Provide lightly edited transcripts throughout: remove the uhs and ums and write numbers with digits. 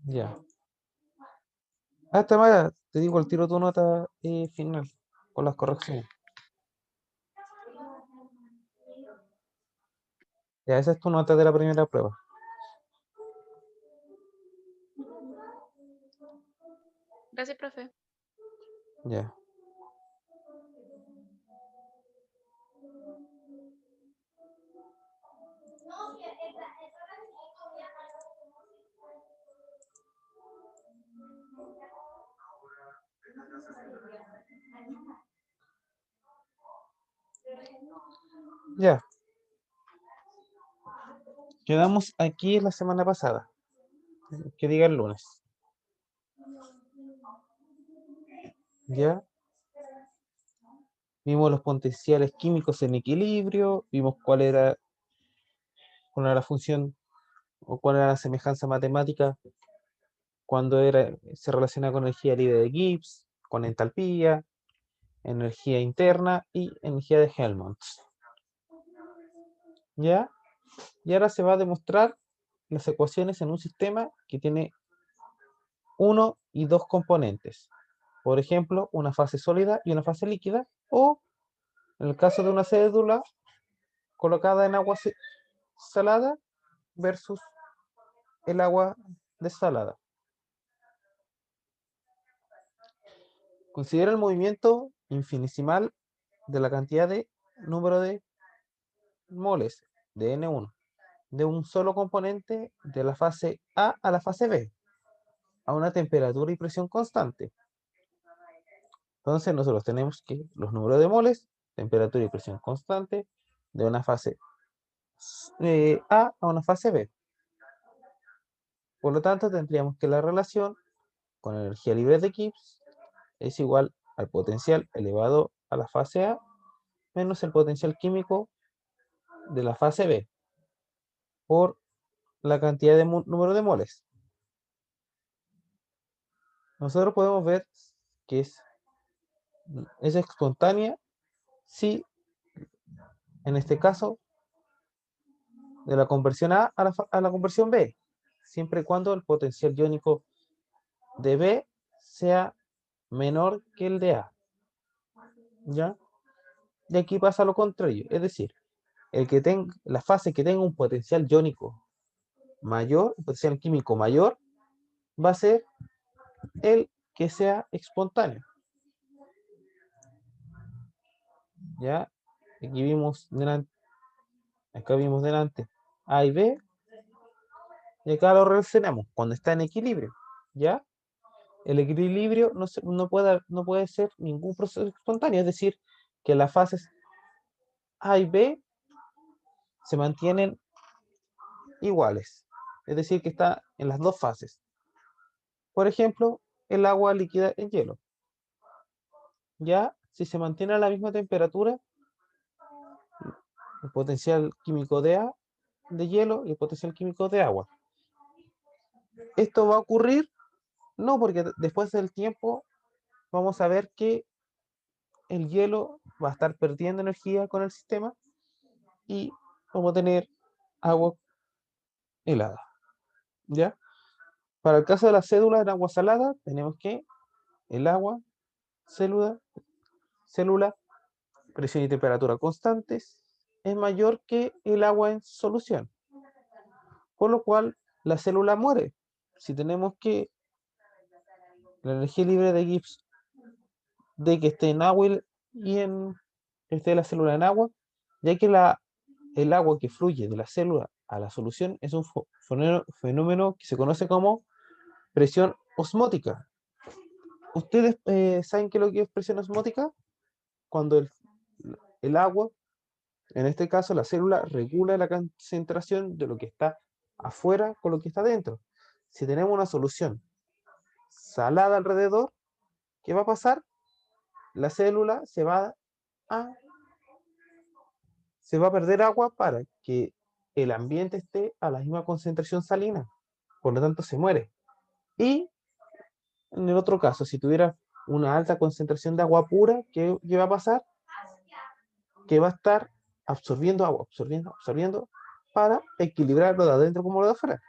Ya. Hasta Maya, te digo al tiro tu nota final con las correcciones. Ya, esa es tu nota de la primera prueba. Gracias, profe. Ya. Ya. Quedamos aquí la semana pasada. Que diga el lunes. Ya. Vimos los potenciales químicos en equilibrio. Vimos cuál era la función o cuál era la semejanza matemática cuando se relaciona con energía libre de Gibbs, con entalpía, energía interna y energía de Helmholtz. ¿Ya? Y ahora se va a demostrar las ecuaciones en un sistema que tiene uno y dos componentes. Por ejemplo, una fase sólida y una fase líquida, o en el caso de una cédula colocada en agua salada versus el agua desalada. Considera el movimiento infinitesimal de la cantidad de número de moles de N1 de un solo componente de la fase A a la fase B a una temperatura y presión constante. Entonces nosotros tenemos que los números de moles, temperatura y presión constante de una fase A una fase B. Por lo tanto, tendríamos que la relación con energía libre de Gibbs es igual al potencial elevado a la fase A menos el potencial químico de la fase B por la cantidad de número de moles. Nosotros podemos ver que es espontánea si, en este caso, de la conversión a la conversión B, siempre y cuando el potencial iónico de B sea menor que el de A. ¿Ya? Y aquí pasa lo contrario, es decir, la fase que tenga un potencial iónico mayor, un potencial químico mayor, va a ser el que sea espontáneo. ¿Ya? Aquí vimos delante, acá vimos delante A y B, y acá lo relacionamos cuando está en equilibrio. ¿Ya? El equilibrio no puede ser ningún proceso espontáneo, es decir, que las fases A y B se mantienen iguales, es decir, que está en las dos fases. Por ejemplo, el agua líquida en hielo. Ya, si se mantiene a la misma temperatura, el potencial químico de hielo y el potencial químico de agua. Esto va a ocurrir, no porque después del tiempo vamos a ver que el hielo va a estar perdiendo energía con el sistema y vamos a tener agua helada. ¿Ya? Para el caso de la cédula en agua salada, tenemos que el agua, célula, presión y temperatura constantes, es mayor que el agua en solución. Por lo cual, la célula muere. Si tenemos que la energía libre de Gibbs de que esté en agua y esté la célula en agua, ya que el agua que fluye de la célula a la solución es un fenómeno que se conoce como presión osmótica. ¿Ustedes saben qué es lo que es presión osmótica? Cuando el agua, en este caso la célula, regula la concentración de lo que está afuera con lo que está dentro. Si tenemos una solución salada alrededor, ¿qué va a pasar? La célula se va a perder agua para que el ambiente esté a la misma concentración salina. Por lo tanto, se muere. Y en el otro caso, si tuviera una alta concentración de agua pura, ¿qué va a pasar? Que va a estar absorbiendo agua, absorbiendo para equilibrarlo de adentro como lo de afuera.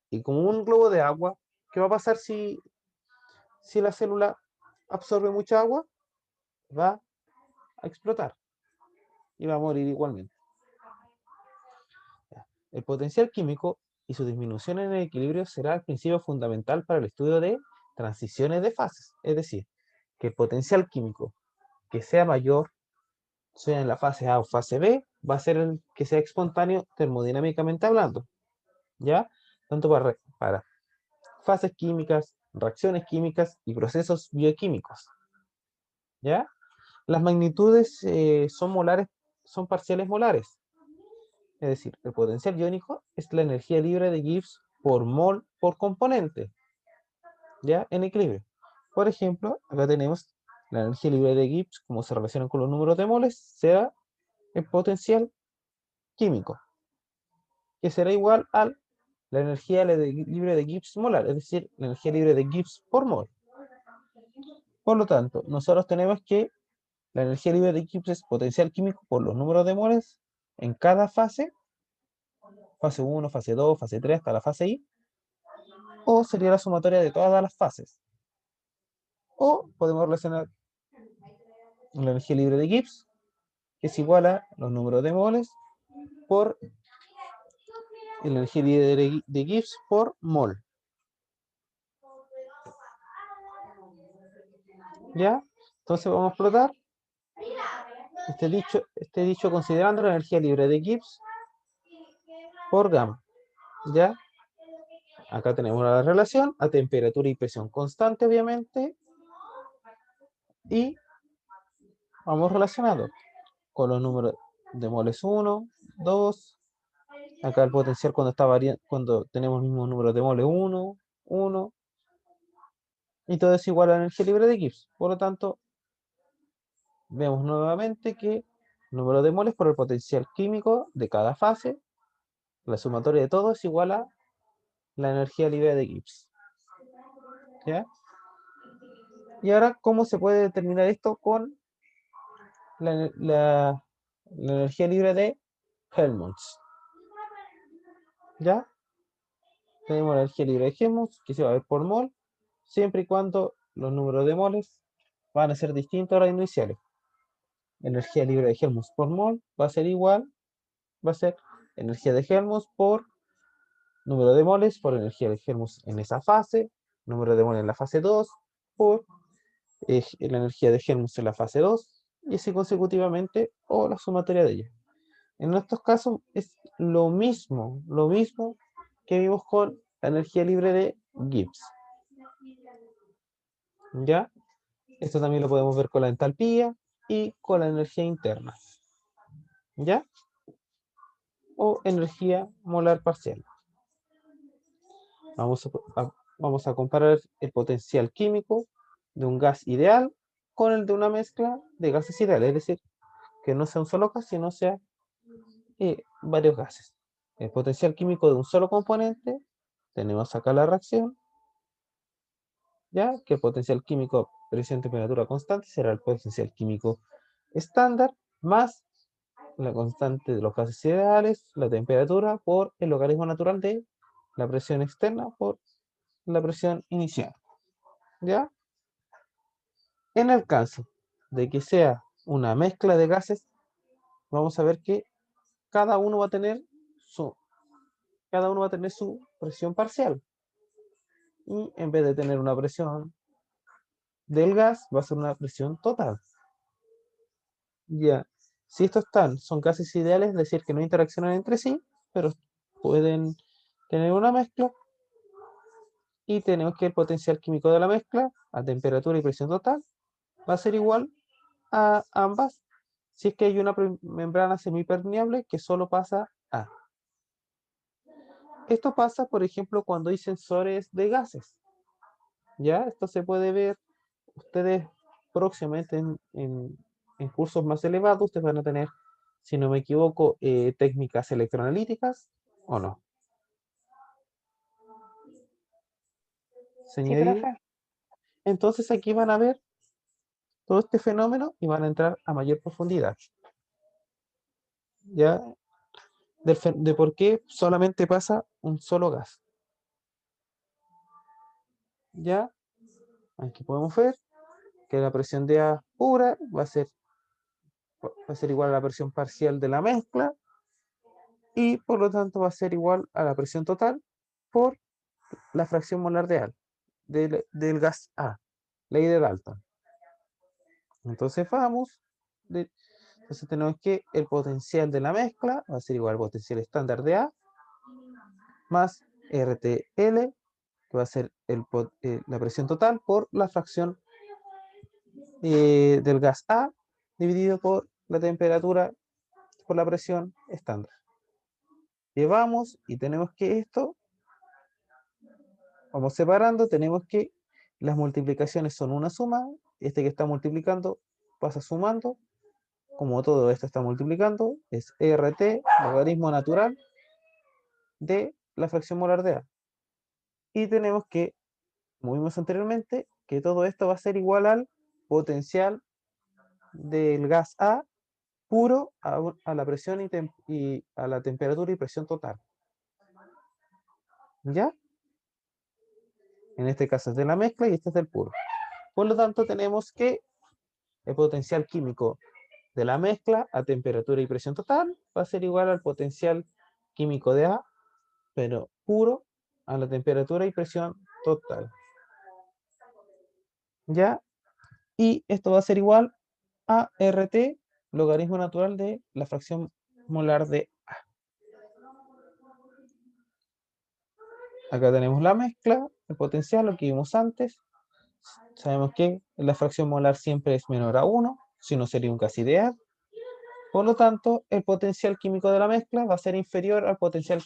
Y como un globo de agua ¿Qué va a pasar si la célula absorbe mucha agua? Va a explotar y va a morir igualmente. El potencial químico y su disminución en el equilibrio será el principio fundamental para el estudio de transiciones de fases. Es decir, que el potencial químico que sea mayor, sea en la fase A o fase B, va a ser el que sea espontáneo termodinámicamente hablando. ¿Ya? Tanto para fases químicas, reacciones químicas y procesos bioquímicos. ¿Ya? Las magnitudes son molares, son parciales molares. Es decir, el potencial iónico es la energía libre de Gibbs por mol por componente, ¿ya? En equilibrio. Por ejemplo, acá tenemos la energía libre de Gibbs, como se relaciona con los números de moles, será el potencial químico, que será igual a la energía libre de Gibbs molar, es decir, la energía libre de Gibbs por mol. Por lo tanto, nosotros tenemos que la energía libre de Gibbs es potencial químico por los números de moles en cada fase 1, fase 2, fase 3, hasta la fase I, o sería la sumatoria de todas las fases. O podemos relacionar la energía libre de Gibbs, que es igual a los números de moles por la energía libre de Gibbs por mol. ¿Ya? Entonces vamos a explotar este dicho considerando la energía libre de Gibbs por gamma. ¿Ya? Acá tenemos la relación a temperatura y presión constante, obviamente, y vamos relacionando con los números de moles 1, 2, acá el potencial cuando está variando, cuando tenemos el mismo número de moles 1, 1, y todo es igual a la energía libre de Gibbs. Por lo tanto, vemos nuevamente que el número de moles por el potencial químico de cada fase, la sumatoria de todo es igual a la energía libre de Gibbs. ¿Ya? Y ahora, ¿cómo se puede determinar esto con la energía libre de Helmholtz? ¿Ya? Tenemos la energía libre de Helmholtz, que se va a ver por mol, siempre y cuando los números de moles van a ser distintos a los iniciales. Energía libre de Helmholtz por mol va a ser igual, va a ser energía de Helmholtz por número de moles por energía de Helmholtz en esa fase, número de moles en la fase 2 por la energía de Helmholtz en la fase 2 y así consecutivamente o la sumatoria de ellas. En estos casos es lo mismo que vimos con la energía libre de Gibbs. ¿Ya? Esto también lo podemos ver con la entalpía y con la energía interna. ¿Ya? O energía molar parcial. Vamos a comparar el potencial químico de un gas ideal con el de una mezcla de gases ideales, es decir, que no sea un solo gas, sino sea varios gases. El potencial químico de un solo componente, tenemos acá la reacción, ya que el potencial químico presión temperatura constante será el potencial químico estándar más la constante de los gases ideales, la temperatura por el logaritmo natural de la presión externa por la presión inicial. ¿Ya? En el caso de que sea una mezcla de gases, vamos a ver que cada uno va a tener su, cada uno va a tener su presión parcial. Y en vez de tener una presión del gas, va a ser una presión total. Ya. Si estos son gases ideales, es decir, que no interaccionan entre sí, pero pueden tener una mezcla, y tenemos que el potencial químico de la mezcla a temperatura y presión total va a ser igual a ambas si es que hay una membrana semipermeable que solo pasa A. Esto pasa, por ejemplo, cuando hay sensores de gases. ¿Ya? Esto se puede ver ustedes próximamente en cursos más elevados. Ustedes van a tener, si no me equivoco, técnicas electroanalíticas, ¿o no? Sí, Señorita. profe. Entonces aquí van a ver todo este fenómeno y van a entrar a mayor profundidad. ¿Ya? De por qué solamente pasa un solo gas. ¿Ya? Aquí podemos ver que la presión de A pura va a ser igual a la presión parcial de la mezcla y por lo tanto va a ser igual a la presión total por la fracción molar de A, del gas A, ley de Dalton. Entonces entonces tenemos que el potencial de la mezcla va a ser igual al potencial estándar de A más RTL, que va a ser la presión total por la fracción del gas A dividido por la temperatura por la presión estándar. Llevamos y tenemos que esto, vamos separando, tenemos que las multiplicaciones son una suma, este que está multiplicando pasa sumando, como todo esto está multiplicando, es RT, logaritmo natural de la fracción molar de A. Y tenemos que, como vimos anteriormente, que todo esto va a ser igual al potencial del gas A puro a la presión y a la temperatura y presión total. ¿Ya? En este caso es de la mezcla y este es del puro. Por lo tanto, tenemos que el potencial químico de la mezcla a temperatura y presión total va a ser igual al potencial químico de A, pero puro, a la temperatura y presión total. ¿Ya? Y esto va a ser igual a RT, logaritmo natural de la fracción molar de A. Acá tenemos la mezcla, el potencial, lo que vimos antes. Sabemos que la fracción molar siempre es menor a 1, si no sería un gas ideal. Por lo tanto, el potencial químico de la mezcla va a ser inferior al potencial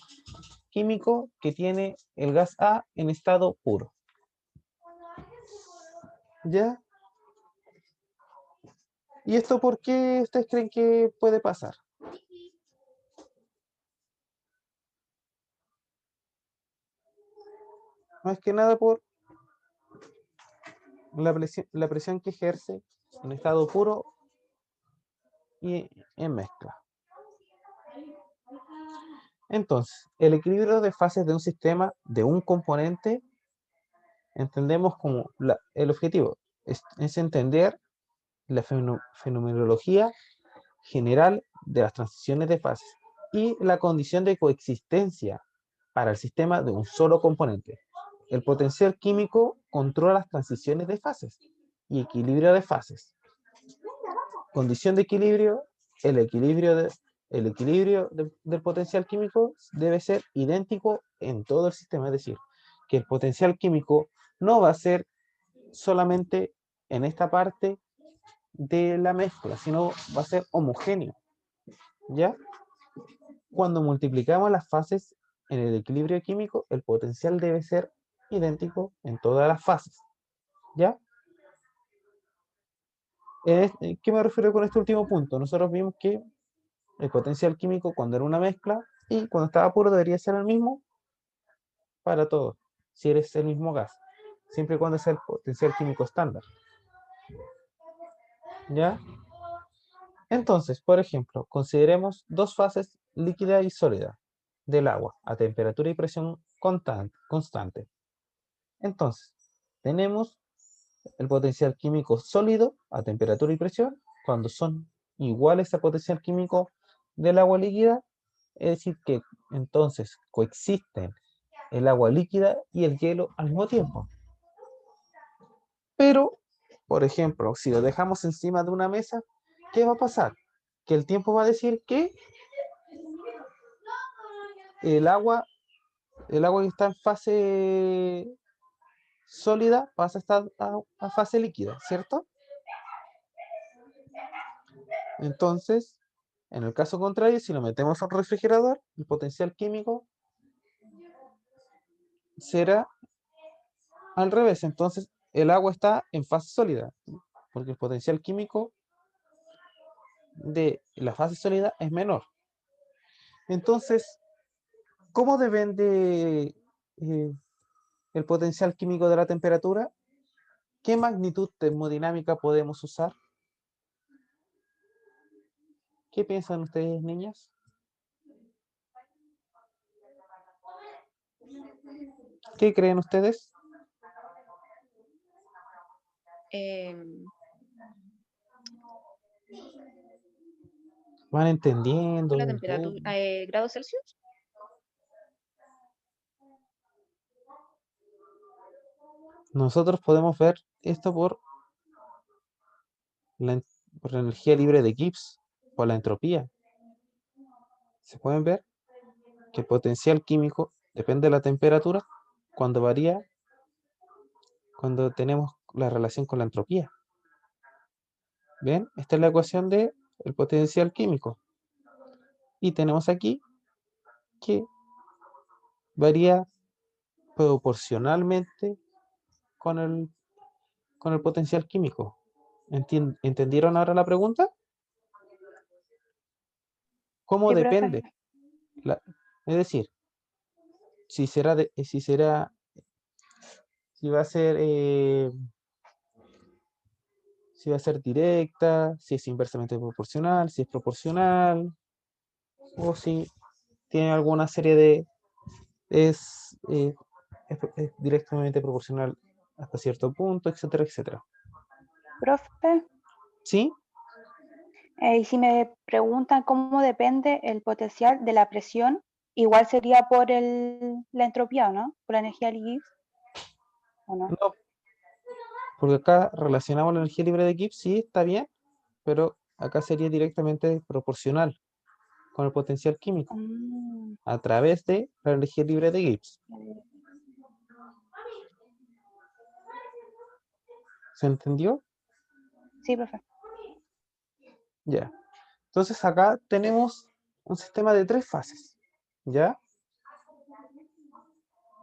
químico que tiene el gas A en estado puro. ¿Ya? ¿Y esto por qué ustedes creen que puede pasar? Más que nada por la presión que ejerce en estado puro y en mezcla. Entonces, el equilibrio de fases de un sistema de un componente entendemos como el objetivo es entender la fenomenología general de las transiciones de fases y la condición de coexistencia para el sistema de un solo componente. El potencial químico controla las transiciones de fases y equilibrio de fases. Condición de equilibrio, el equilibrio del potencial químico debe ser idéntico en todo el sistema, es decir, que el potencial químico no va a ser solamente en esta parte de la mezcla, sino va a ser homogéneo, ¿ya? Cuando multiplicamos las fases en el equilibrio químico, el potencial debe ser idéntico en todas las fases, ¿ya? ¿Qué me refiero con este último punto? Nosotros vimos que el potencial químico cuando era una mezcla y cuando estaba puro debería ser el mismo para todos, si eres el mismo gas, siempre y cuando sea el potencial químico estándar, ¿ya? Entonces, por ejemplo, consideremos dos fases líquida y sólida del agua a temperatura y presión constante. Entonces, tenemos el potencial químico sólido a temperatura y presión cuando son iguales al potencial químico del agua líquida, es decir, que entonces coexisten el agua líquida y el hielo al mismo tiempo. Pero, por ejemplo, si lo dejamos encima de una mesa, ¿qué va a pasar? Que el tiempo va a decir que el agua, el agua que está en fase sólida pasa a estar a fase líquida, ¿cierto? Entonces, en el caso contrario, si lo metemos a un refrigerador, el potencial químico será al revés. Entonces, el agua está en fase sólida, porque el potencial químico de la fase sólida es menor. Entonces, ¿cómo depende el potencial químico de la temperatura? ¿Qué magnitud termodinámica podemos usar? ¿Qué piensan ustedes, niñas? ¿Qué creen ustedes? ¿Van entendiendo la un poco? temperatura, grados Celsius. Nosotros podemos ver esto por la energía libre de Gibbs, por la entropía. Se pueden ver que el potencial químico depende de la temperatura cuando varía, cuando tenemos la relación con la entropía. ¿Ven? Esta es la ecuación del potencial químico. Y tenemos aquí que varía proporcionalmente con el potencial químico. ¿Entendieron ahora la pregunta? ¿Cómo Sí, profe. depende? Es decir, si va a ser si va a ser directa, si es inversamente proporcional, si es proporcional, o si tiene alguna serie de es directamente proporcional hasta cierto punto, etcétera, etcétera. Profe, ¿Sí? y si me preguntan cómo depende el potencial de la presión, igual sería por la entropía, ¿no? Por la energía de Gibbs, ¿o no? No, porque acá relacionamos la energía libre de Gibbs, sí, está bien, pero acá sería directamente proporcional con el potencial químico Mm, a través de la energía libre de Gibbs. ¿Se entendió? sí, profe. Ya. Entonces acá tenemos un sistema de 3 fases, ¿ya?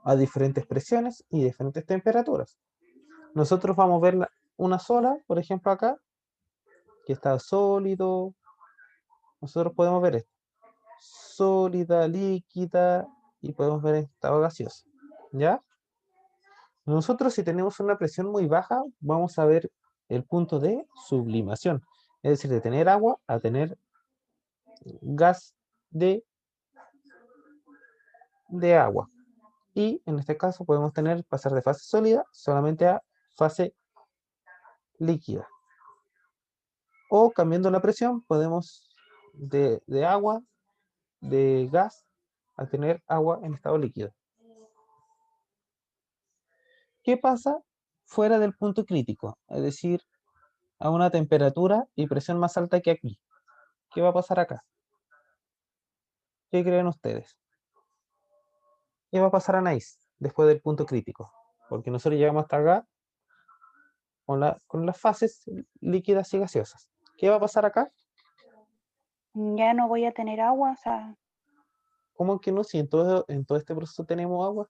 A diferentes presiones y diferentes temperaturas. Nosotros vamos a ver una sola, por ejemplo acá, que está sólido. Nosotros podemos ver esto. Sólida, líquida y podemos ver en estado gaseoso, ¿ya? Nosotros si tenemos una presión muy baja, vamos a ver el punto de sublimación. Es decir, de tener agua a tener gas de agua. Y en este caso podemos pasar de fase sólida solamente a fase líquida. O cambiando la presión, podemos de agua, de gas, a tener agua en estado líquido. ¿Qué pasa fuera del punto crítico? Es decir, a una temperatura y presión más alta que aquí. ¿Qué va a pasar acá? ¿Qué creen ustedes? ¿Qué va a pasar a Nice después del punto crítico? Porque nosotros llegamos hasta acá con las fases líquidas y gaseosas. ¿Qué va a pasar acá? Ya no voy a tener agua, o sea, ¿Cómo que no? Si en todo este proceso tenemos agua.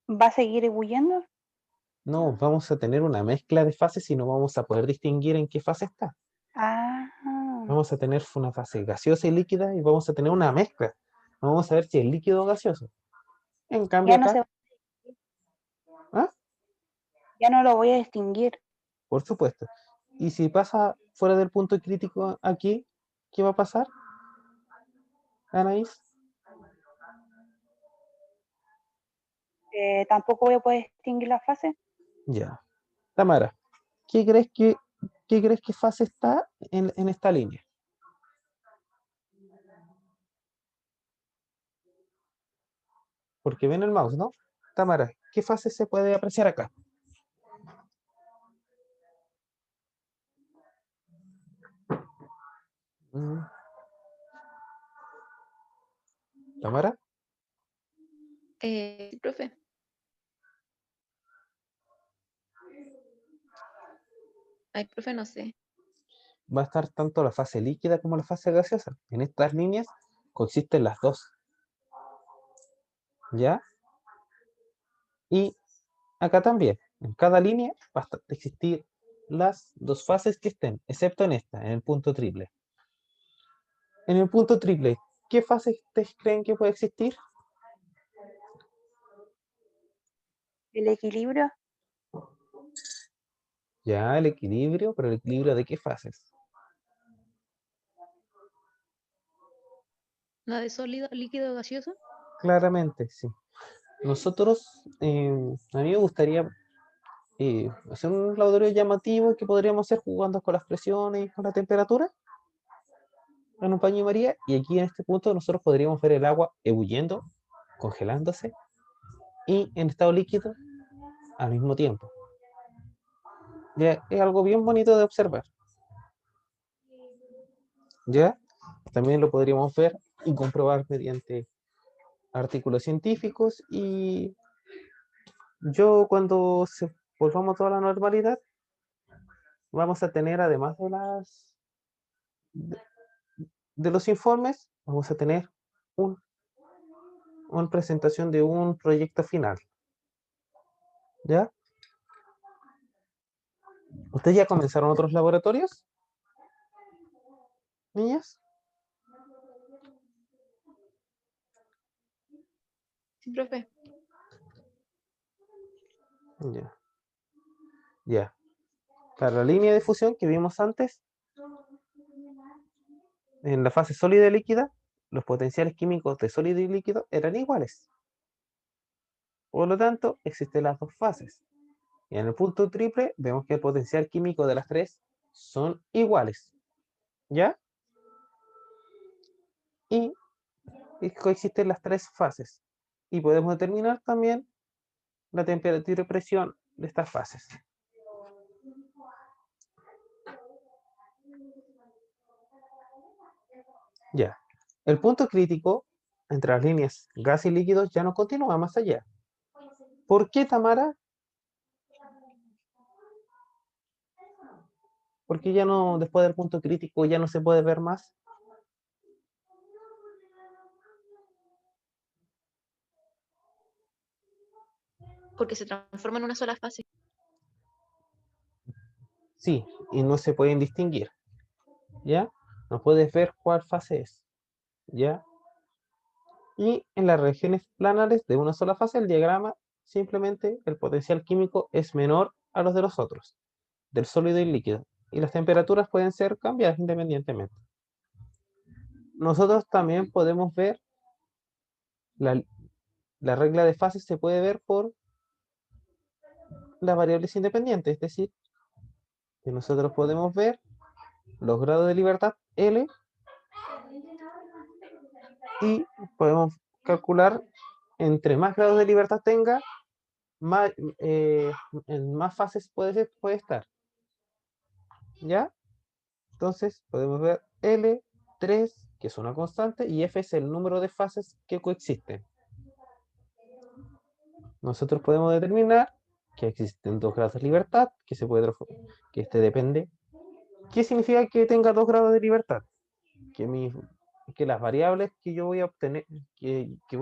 ¿va a seguir ebulliendo? No, vamos a tener una mezcla de fases y no vamos a poder distinguir en qué fase está. Ah, Vamos a tener una fase gaseosa y líquida y vamos a tener una mezcla. No vamos a ver si es líquido o gaseoso. En cambio ya no acá, se, ¿ah? ya no lo voy a distinguir. Por supuesto. Y si pasa fuera del punto crítico aquí, ¿qué va a pasar, Anaís? Tampoco voy a poder distinguir la fase. Ya. Tamara, ¿qué crees que fase está en esta línea? Porque ven el mouse, ¿no? Tamara, ¿qué fase se puede apreciar acá? Mm, Tamara, Sí, profe. Ay, profe, no sé. va a estar tanto la fase líquida como la fase gaseosa. En estas líneas coexisten las dos, ¿ya? Y acá también, en cada línea va a existir las dos fases que estén, excepto en esta, en el punto triple. En el punto triple, ¿qué fase ustedes creen que puede existir? El equilibrio, Ya, el equilibrio, pero ¿el equilibrio de qué fases? ¿La de sólido, líquido, gaseoso? Claramente, sí. Nosotros, a mí me gustaría hacer un laboratorio llamativo que podríamos hacer jugando con las presiones y con la temperatura en un paño María, y aquí en este punto nosotros podríamos ver el agua ebulliendo, congelándose y en estado líquido al mismo tiempo. Ya es algo bien bonito de observar. Ya también lo podríamos ver y comprobar mediante artículos científicos, y yo cuando se volvamos a toda la normalidad vamos a tener, además de de los informes, vamos a tener una presentación de un proyecto final. ¿Ya? ¿Ustedes ya comenzaron otros laboratorios, niñas? Sí, profe. Ya. Ya. Para la línea de fusión que vimos antes, en la fase sólida y líquida, los potenciales químicos de sólido y líquido eran iguales. Por lo tanto, existen las dos fases. Y en el punto triple vemos que el potencial químico de las tres son iguales. ¿Ya? Y coexisten las tres fases. Y podemos determinar también la temperatura y presión de estas fases. Ya. El punto crítico entre las líneas gas y líquidos ya no continúa más allá. ¿Por qué, Tamara? Porque ya no, después del punto crítico, ya no se puede ver más. Porque se transforma en una sola fase. Sí, y no se pueden distinguir. ¿Ya? No puedes ver cuál fase es. ¿Ya? Y en las regiones planares de una sola fase, el diagrama, simplemente el potencial químico es menor a los de los otros, del sólido y líquido. Y las temperaturas pueden ser cambiadas independientemente. Nosotros también podemos ver la regla de fases, se puede ver por las variables independientes, es decir, que nosotros podemos ver los grados de libertad L y podemos calcular, entre más grados de libertad tenga, más, en más fases puede estar. ¿Ya? Entonces podemos ver L3, que es una constante, y F es el número de fases que coexisten. Nosotros podemos determinar que existen 2 grados de libertad, que se puede que este depende. ¿Qué significa que tenga 2 grados de libertad? Que las variables que yo voy a obtener, yo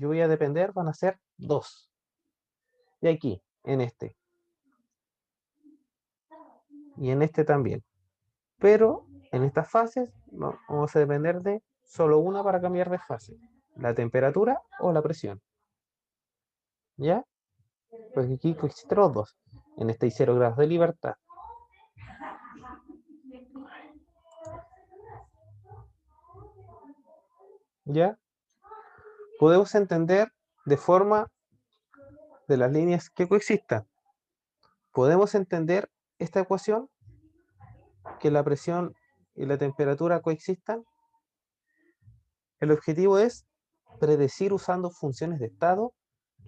voy a depender, van a ser 2. Y aquí, en este. Y en este también. Pero en estas fases vamos a depender de solo una para cambiar de fase: la temperatura o la presión. ¿Ya? Porque aquí coexisten los dos. En este hay 0 grados de libertad. ¿Ya? Podemos entender de forma de las líneas que coexistan. Podemos entender esta ecuación, que la presión y la temperatura coexistan. El objetivo es predecir usando funciones de estado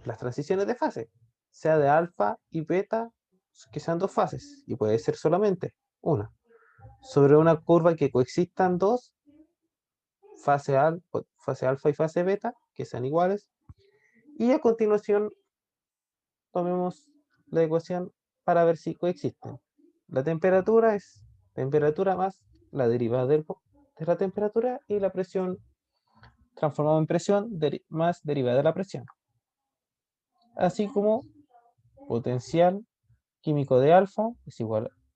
las transiciones de fase, sea de alfa y beta, que sean dos fases, y puede ser solamente una, sobre una curva que coexistan dos, fase alfa y fase beta, que sean iguales, y a continuación tomemos la ecuación para ver si coexisten. La temperatura es temperatura más la derivada de la temperatura, y la presión transformada en presión más derivada de la presión. Así como potencial químico de alfa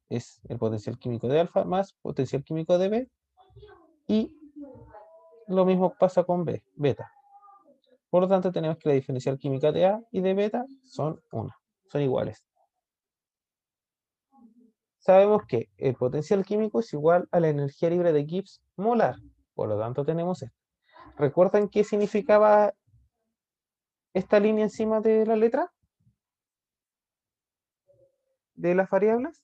es el potencial químico de alfa más potencial químico de B, y lo mismo pasa con beta. Por lo tanto, tenemos que la diferencial química de A y de beta son iguales. Sabemos que el potencial químico es igual a la energía libre de Gibbs molar. Por lo tanto, tenemos esto. ¿Recuerdan qué significaba esta línea encima de la letra? de las variables?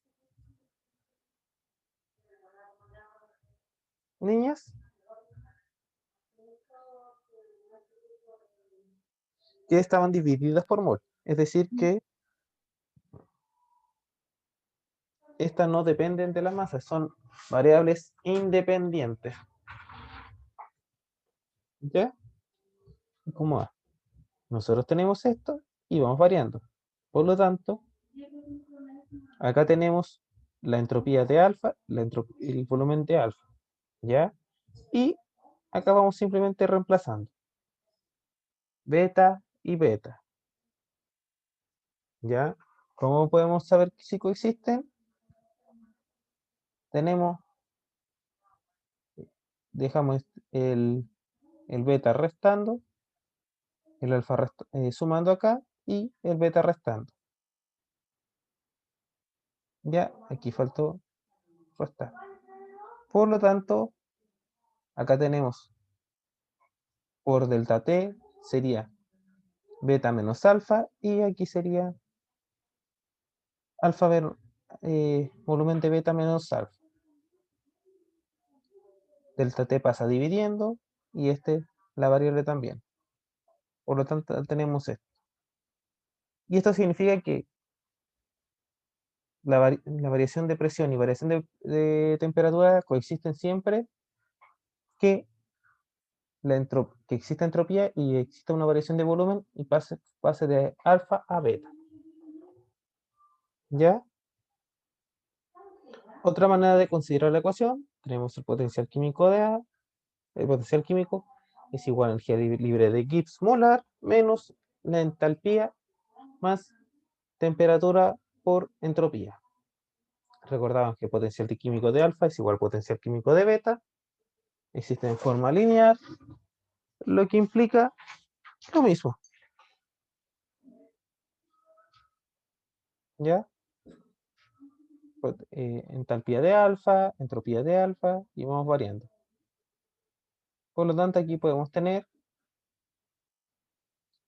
Niñas, que estaban divididas por mol. Es decir, que estas no dependen de la masa, son variables independientes. ¿Ya? ¿Cómo va? Nosotros tenemos esto y vamos variando. Por lo tanto, acá tenemos la entropía de alfa, el volumen de alfa. ¿Ya? Y acá vamos simplemente reemplazando beta y beta. ¿Ya? ¿Cómo podemos saber si coexisten? Tenemos, dejamos el beta restando, el alfa sumando acá y el beta restando. Ya, aquí faltó restar. Por lo tanto, acá tenemos por delta t sería beta menos alfa y aquí sería alfa volumen de beta menos alfa. Delta t pasa dividiendo y la variable también. Por lo tanto, tenemos esto. Y esto significa que la variación de presión y variación de temperatura coexisten siempre que, que exista entropía y exista una variación de volumen y pase de alfa a beta. ¿Ya? Otra manera de considerar la ecuación, tenemos el potencial químico de A. El potencial químico es igual a energía libre de Gibbs molar menos la entalpía más temperatura por entropía. Recordamos que el potencial químico de alfa es igual al potencial químico de beta. Existe en forma lineal, lo que implica lo mismo. ¿Ya? Entalpía de alfa, entropía de alfa, y vamos variando. Por lo tanto, aquí podemos tener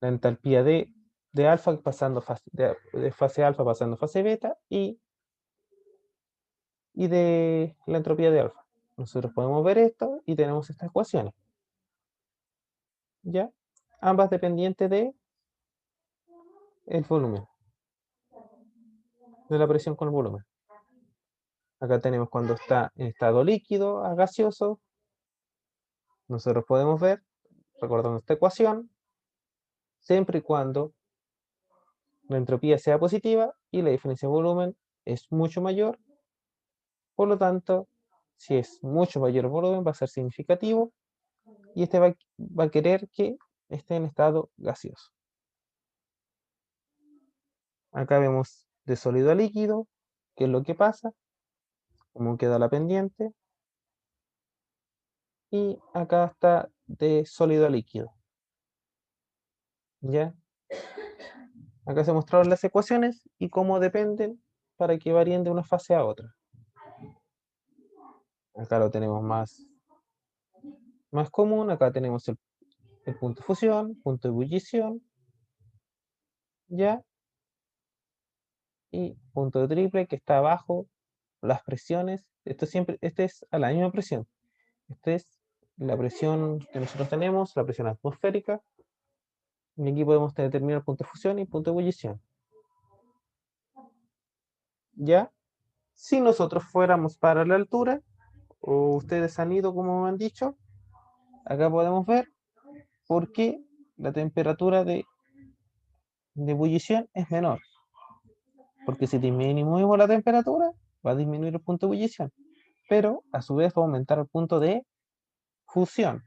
la entalpía de alfa pasando de fase alfa pasando a fase beta y de la entropía de alfa. Nosotros podemos ver esto y tenemos estas ecuaciones. ¿Ya? Ambas dependientes de el volumen, de la presión con el volumen. Acá tenemos cuando está en estado líquido a gaseoso. Nosotros podemos ver, recordando esta ecuación, siempre y cuando la entropía sea positiva y la diferencia de volumen es mucho mayor. Por lo tanto, si es mucho mayor el volumen, va a ser significativo y este va a querer que esté en estado gaseoso. Acá vemos de sólido a líquido, qué es lo que pasa, cómo queda la pendiente. Y acá está de sólido a líquido. ¿Ya? Acá se mostraron las ecuaciones y cómo dependen para que varíen de una fase a otra. Acá lo tenemos más común. Acá tenemos el punto de fusión, punto de ebullición, ¿ya? Y punto de triple que está abajo las presiones. Este es a la misma presión. Esta es la presión que nosotros tenemos, la presión atmosférica. Y aquí podemos determinar el punto de fusión y punto de ebullición. ¿Ya? Si nosotros fuéramos para la altura, o ustedes han ido como me han dicho, acá podemos ver por qué la temperatura de ebullición es menor. Porque si disminuimos la temperatura, va a disminuir el punto de ebullición. Pero a su vez va a aumentar el punto de fusión.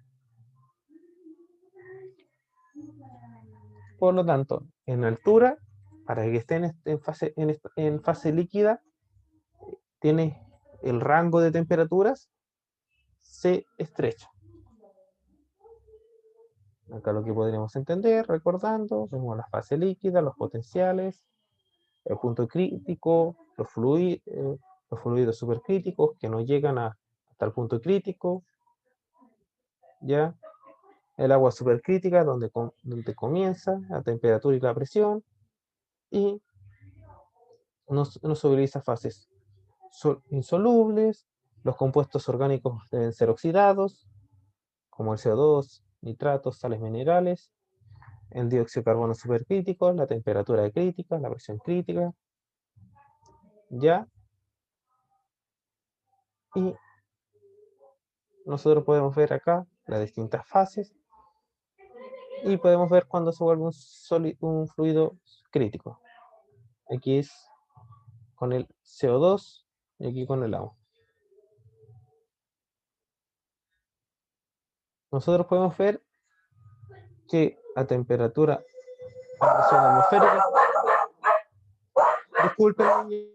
Por lo tanto, en altura, para que esté en fase líquida, tiene el rango de temperaturas se estrecha. Acá lo que podríamos entender, recordando, vemos la fase líquida, los potenciales, el punto crítico, los fluidos supercríticos que no llegan hasta el punto crítico, ¿ya? El agua supercrítica, donde comienza la temperatura y la presión, y no solubiliza fases insolubles, los compuestos orgánicos deben ser oxidados, como el CO2, nitratos, sales minerales, el dióxido de carbono supercrítico, la temperatura crítica, la presión crítica, ¿ya? Y nosotros podemos ver acá las distintas fases y podemos ver cuando se vuelve un fluido crítico. Aquí es con el CO2 y aquí con el agua. Nosotros podemos ver que a temperatura, a presión atmosférica, disculpen,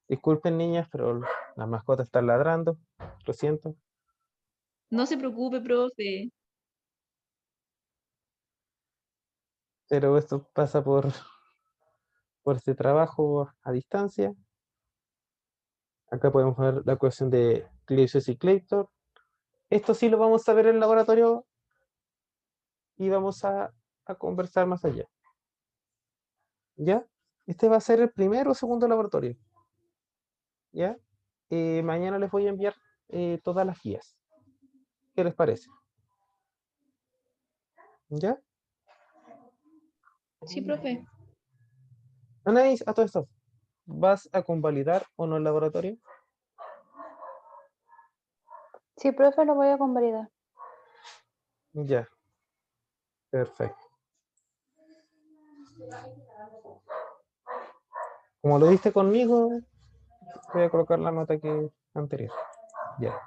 disculpen niñas, pero las mascotas están ladrando, lo siento. No se preocupe, profe. Pero esto pasa por este trabajo a distancia. Acá podemos ver la ecuación de Clausius y Claytor. Esto sí lo vamos a ver en el laboratorio y vamos a conversar más allá. ¿Ya? Este va a ser el primero o segundo laboratorio. ¿Ya? Mañana les voy a enviar todas las guías. ¿Qué les parece? ¿Ya? Sí, profe. Anaís, a todo esto, ¿vas a convalidar o no el laboratorio? Sí, profe, lo voy a convalidar. Ya. Perfecto. Como lo diste conmigo, voy a colocar la nota que anterior. Ya.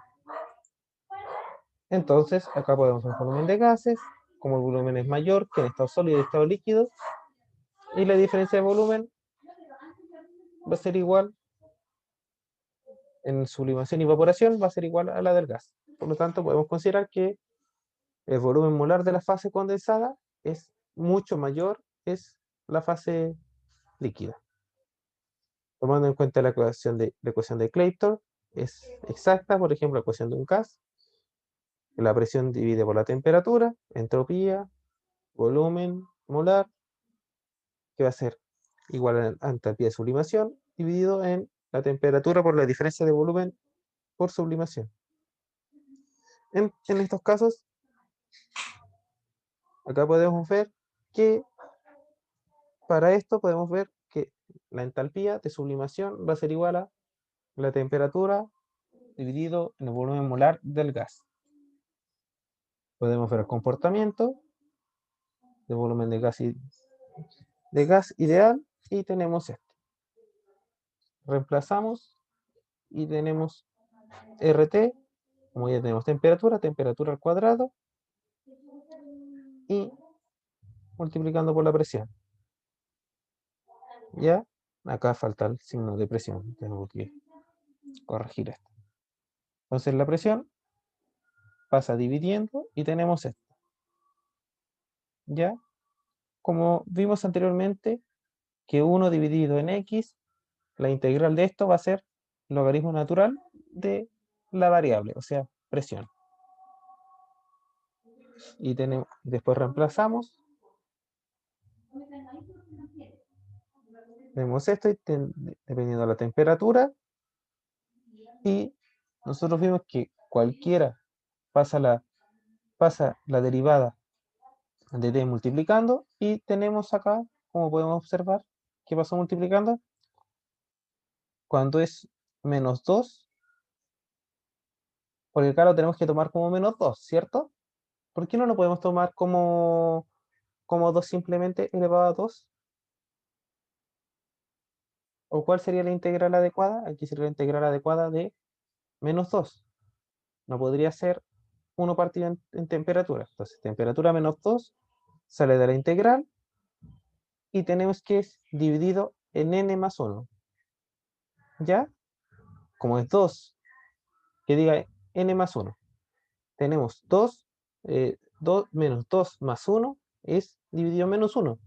Entonces, acá podemos ver el volumen de gases, como el volumen es mayor que en estado sólido y estado líquido, y la diferencia de volumen va a ser igual en sublimación y evaporación, va a ser igual a la del gas. Por lo tanto, podemos considerar que el volumen molar de la fase condensada es mucho mayor, es la fase líquida. Tomando en cuenta la ecuación de Claytor, es exacta, por ejemplo, la ecuación de un gas, la presión divide por la temperatura, entropía, volumen molar, que va a ser igual a la entropía de sublimación, dividido en la temperatura por la diferencia de volumen por sublimación. En estos casos, acá podemos ver que para esto podemos ver que la entalpía de sublimación va a ser igual a la temperatura dividido en el volumen molar del gas. Podemos ver el comportamiento de volumen de gas ideal y tenemos esto. Reemplazamos y tenemos RT, como ya tenemos temperatura, temperatura al cuadrado y multiplicando por la presión. ¿Ya? Acá falta el signo de presión, tengo que corregir esto. Entonces la presión pasa dividiendo y tenemos esto. ¿Ya? Como vimos anteriormente, que 1 dividido en x, la integral de esto va a ser logaritmo natural de la variable, o sea, presión. Y después reemplazamos. Vemos esto y dependiendo de la temperatura. Y nosotros vimos que cualquiera pasa la derivada de t multiplicando y tenemos acá, como podemos observar, ¿qué pasó multiplicando? Cuando es menos 2, porque acá lo tenemos que tomar como menos 2, ¿cierto? ¿Por qué no lo podemos tomar como 2 simplemente elevado a 2? ¿O cuál sería la integral adecuada? Aquí sería la integral adecuada de menos 2. No podría ser 1 partido en temperatura. Entonces, temperatura menos 2 sale de la integral y tenemos que es dividido en n más 1. ¿Ya? Como es 2, que diga n más 1. Tenemos 2 menos 2 más 1 es dividido en menos 1.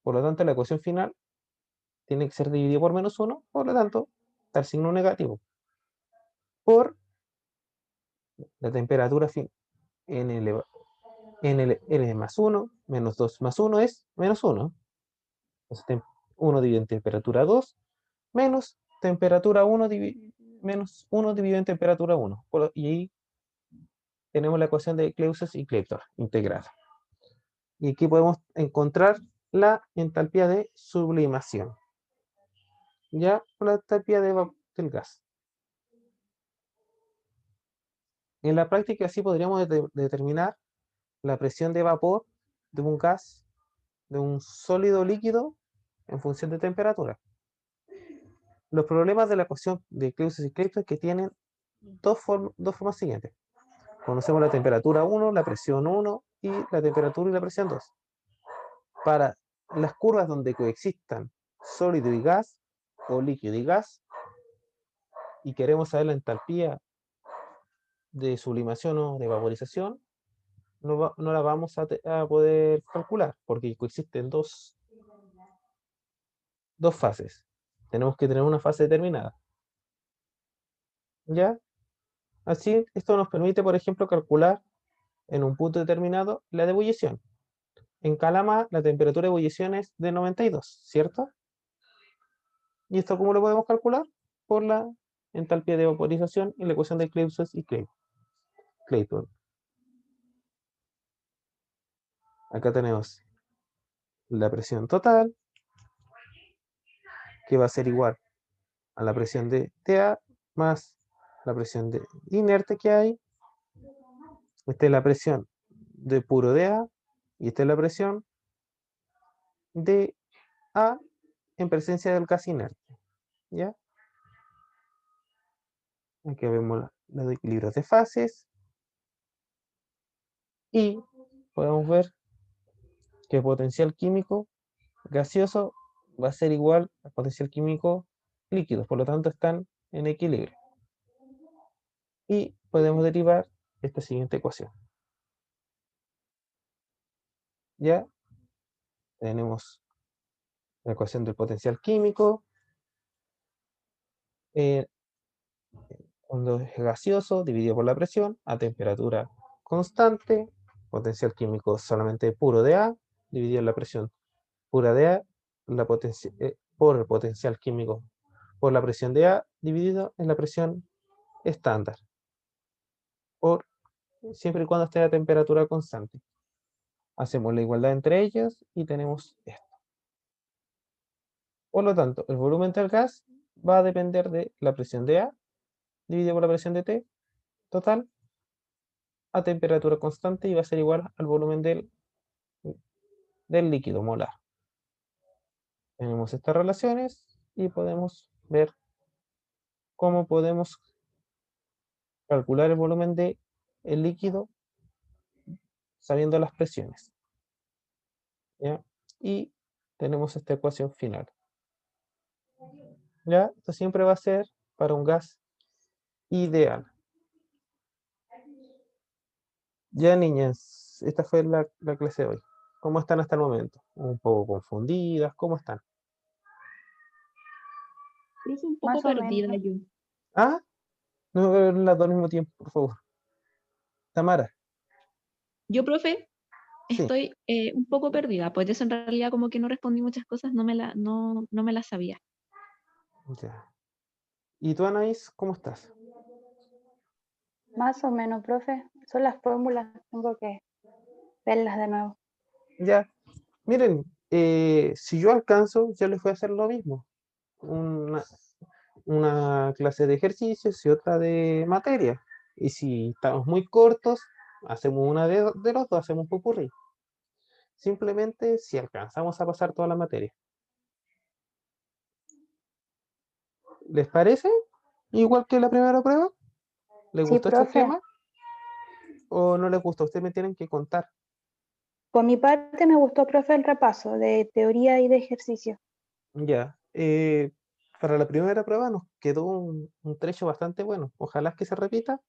Por lo tanto, la ecuación final tiene que ser dividido por menos 1. Por lo tanto, está el signo negativo, por la temperatura N más 1, menos 2 más 1 es menos 1. Entonces, 1 dividido en temperatura 2, menos temperatura 1 menos 1 dividido en temperatura 1. Y ahí tenemos la ecuación de Clausius y Kleptor integrada. Y aquí podemos encontrar la entalpía de sublimación. Ya, la entalpía del gas. En la práctica así podríamos determinar la presión de vapor de un gas, de un sólido líquido, en función de temperatura. Los problemas de la ecuación de Clausius y Kleptor que tienen dos formas siguientes. Conocemos la temperatura 1, la presión 1 y la temperatura y la presión 2. Para las curvas donde coexistan sólido y gas, o líquido y gas, y queremos saber la entalpía de sublimación o de vaporización, no la vamos a poder calcular, porque coexisten dos fases. Tenemos que tener una fase determinada. ¿Ya? Así, esto nos permite, por ejemplo, calcular en un punto determinado la de ebullición. En Calama, la temperatura de ebullición es de 92, ¿cierto? ¿Y esto cómo lo podemos calcular? Por la entalpía de vaporización y la ecuación de Clausius y Clayton. Acá tenemos la presión total, que va a ser igual a la presión de TA más la presión de inerte que hay. Esta es la presión de puro de A y esta es la presión de A en presencia del gas inerte. ¿Ya? Aquí vemos los equilibrios de fases y podemos ver que el potencial químico gaseoso va a ser igual al potencial químico líquido, por lo tanto están en equilibrio. Y podemos derivar esta siguiente ecuación. Ya tenemos la ecuación del potencial químico, cuando es gaseoso dividido por la presión a temperatura constante, potencial químico solamente puro de A, dividido en la presión pura de A, por el potencial químico por la presión de A, dividido en la presión estándar, por siempre y cuando esté a temperatura constante. Hacemos la igualdad entre ellos y tenemos esto. Por lo tanto, el volumen del gas va a depender de la presión de A dividido por la presión de T total a temperatura constante y va a ser igual al volumen del líquido molar. Tenemos estas relaciones y podemos ver cómo podemos calcular el volumen del líquido sabiendo las presiones. ¿Ya? Y tenemos esta ecuación final. ¿Ya? Esto siempre va a ser para un gas ideal. Ya, niñas, esta fue la clase de hoy. ¿Cómo están hasta el momento? Un poco confundidas, ¿cómo están? Profe, un poco Más o perdida menos. yo. Ah, no veo las dos al mismo tiempo, por favor. Tamara, Yo, profe, sí, estoy un poco perdida, pues eso en realidad como que no respondí muchas cosas, no me las sabía. ya. ¿Y tú, Anaís, cómo estás? Más o menos, profe. Son las fórmulas, tengo que verlas de nuevo. Ya, miren, si yo alcanzo, yo les voy a hacer lo mismo. Una clase de ejercicios y otra de materia. Y si estamos muy cortos, hacemos una de los dos, hacemos un popurrí. Simplemente si alcanzamos a pasar toda la materia. ¿Les parece? Igual que la primera prueba. ¿Les Sí, gustó este profe. esquema? ¿O no les gusta? Ustedes me tienen que contar. Por mi parte me gustó, profe, el repaso de teoría y de ejercicio. Ya. Para la primera prueba nos quedó un trecho bastante bueno. Ojalá que se repita.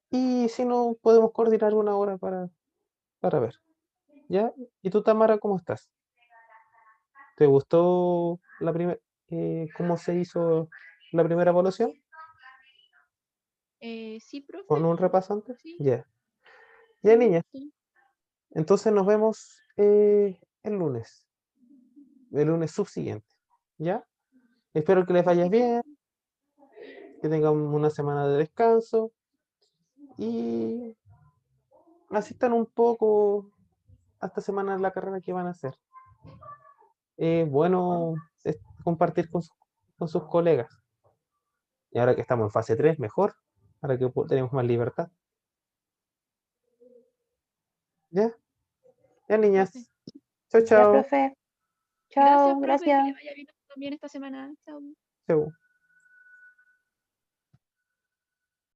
Y si no, podemos coordinar una hora para ver. ¿Ya? ¿Y tú, Tamara, cómo estás? ¿Te gustó la primera? ¿Cómo se hizo la primera evaluación? Sí, profe. ¿Con un repaso antes? Sí. Ya. Ya, niña. Sí. Entonces nos vemos el lunes subsiguiente. ¿Ya? Espero que les vaya bien, que tengan una semana de descanso y asistan un poco a esta semana en la carrera que van a hacer. Bueno compartir con sus colegas. Y ahora que estamos en fase 3 mejor, ahora que tenemos más libertad. ¿Ya? Ya, niñas. Profe. Chao, Ya, chao. profe. Gracias, Chao, profe, que le gracias. vaya bien también esta semana. Chao. Chao.